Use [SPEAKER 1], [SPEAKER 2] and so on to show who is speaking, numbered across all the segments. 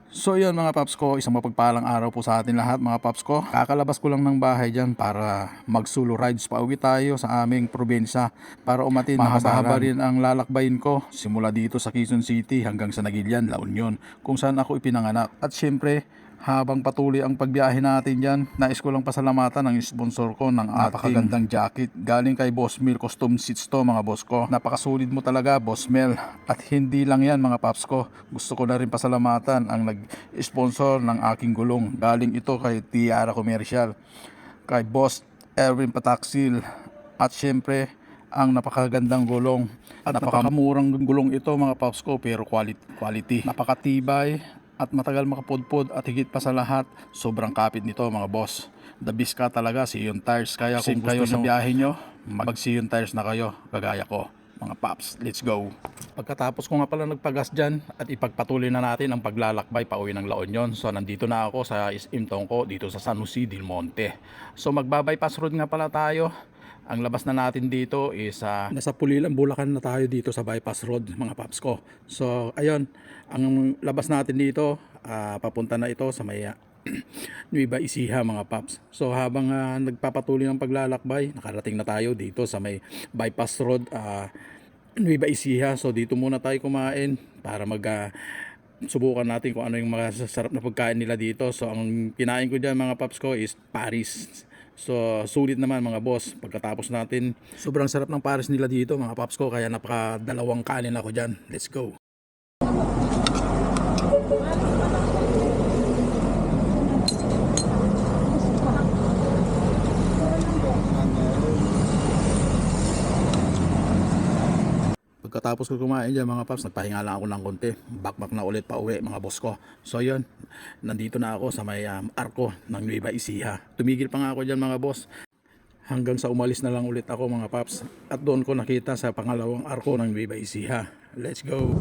[SPEAKER 1] So yun mga paps ko, isang mapagpalang araw po sa atin lahat mga paps ko. Kakalabas ko lang ng bahay dyan para mag-solo rides pa uwi tayo sa aming probinsya para umatin. Mahaba rin ang lalakbayin ko simula dito sa Quezon City hanggang sa Nagilian, La Union, kung saan ako ipinanganak. At syempre, habang patuloy ang pagbiyahe natin dyan, nais ko lang pasalamatan ang sponsor ko ng napakagandang jacket. Galing kay Boss Mel Custom Seats to mga boss ko. Napakasulit mo talaga Boss Mel. At hindi lang yan mga paps ko. Gusto ko na rin pasalamatan ang nag-sponsor ng aking gulong. Galing ito kay Tiara Commercial, kay Boss Erwin Pataksil. At syempre, ang napakagandang gulong. At napakamurang gulong ito mga paps ko, pero quality. Napakatibay at matagal makapudpod, at higit pa sa lahat, sobrang kapit nito mga boss. The best ka talaga, Siyon Tires. Kaya kung kayo sa biyahe nyo, mag Siyon Tires na kayo, kagaya ko mga paps. Let's go. Pagkatapos ko nga pala nagpagas dyan, at ipagpatuloy na natin ang paglalakbay pa uwi ng La Union. So nandito na ako sa Imtongko dito sa San Jose del Monte. So magbabypass road nga pala tayo. Ang labas na natin dito is nasa Pulilan, Bulacan na tayo dito sa bypass road mga paps ko. So ayun, ang labas natin dito, papunta na ito sa may Nueva Ecija mga paps. So habang nagpapatuloy ng paglalakbay, nakarating na tayo dito sa may bypass road, Nueva Ecija. So dito muna tayo kumain para subukan natin kung ano yung masasarap na pagkain nila dito. So ang kinain ko dyan mga paps ko is Paris. So sulit naman mga boss. Pagkatapos natin, sobrang sarap ng Paris nila dito mga paps ko, kaya napakadalawang kanin ako dyan. Let's go. Pagkatapos ko kumain dyan mga paps, nagpahinga lang ako ng konti. Backpack na ulit pa uwi mga boss ko. So yun, nandito na ako sa may arko ng Nueva Ecija. Tumigil pa nga ako dyan mga boss, hanggang sa umalis na lang ulit ako mga paps. At doon ko nakita sa pangalawang arko ng Nueva Ecija. Let's go.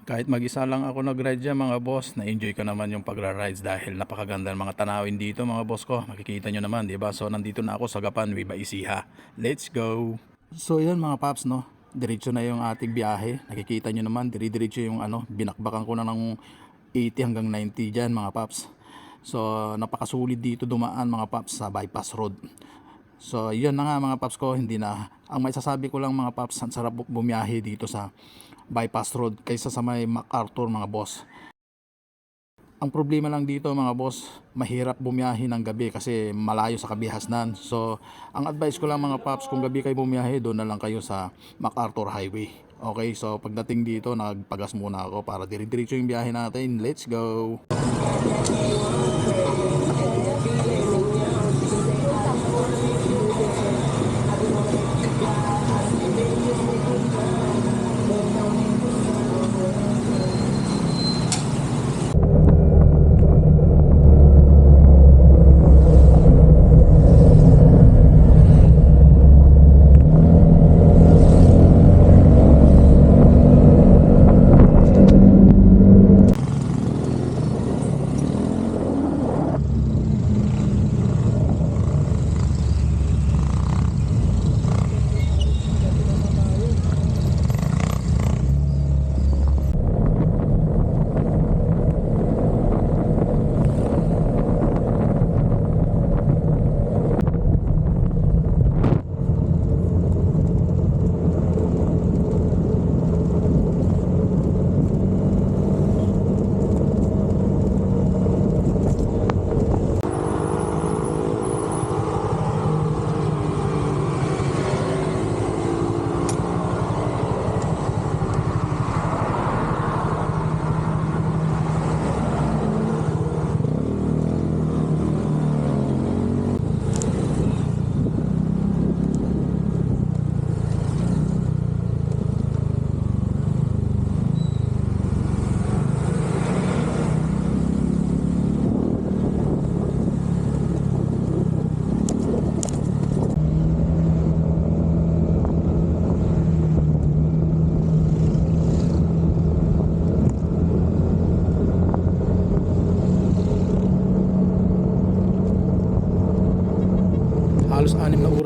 [SPEAKER 1] Kahit mag-isa lang ako nag-ride dyan mga boss, na-enjoy ko naman yung pagra-rides dahil napakaganda ng mga tanawin dito mga boss ko. Makikita nyo naman, diba? So nandito na ako sa Gapan, Nueva Ecija. Let's go! So yun mga paps, no? Diretso na yung ating biyahe. Nakikita nyo naman, diretso yung binakbakan ko na ng 80 hanggang 90 dyan mga paps. So napakasulit dito dumaan mga paps sa bypass road. So yun na nga mga paps ko, hindi na. Ang may sasabi ko lang mga paps, ang sarap bumiyahe dito sa bypass road kaysa sa may MacArthur mga boss. Ang problema lang dito mga boss, mahirap bumiyahe ng gabi kasi malayo sa Kabihasnan. So ang advice ko lang mga paps, kung gabi kayo bumiyahe, doon na lang kayo sa MacArthur Highway. Okay, so pagdating dito, nagpagas muna ako para dire-diretso yung biyahe natin. Let's go!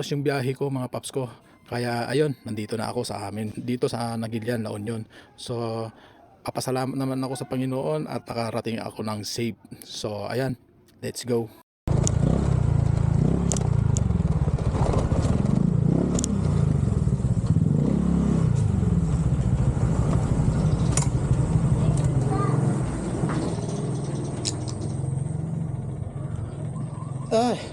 [SPEAKER 1] oras yung biyahe ko mga paps ko. Kaya ayun, nandito na ako sa amin, dito sa Nagilian, La Union. So, papasalamat naman ako sa Panginoon at nakarating ako ng safe. So, ayan, let's go. Ay,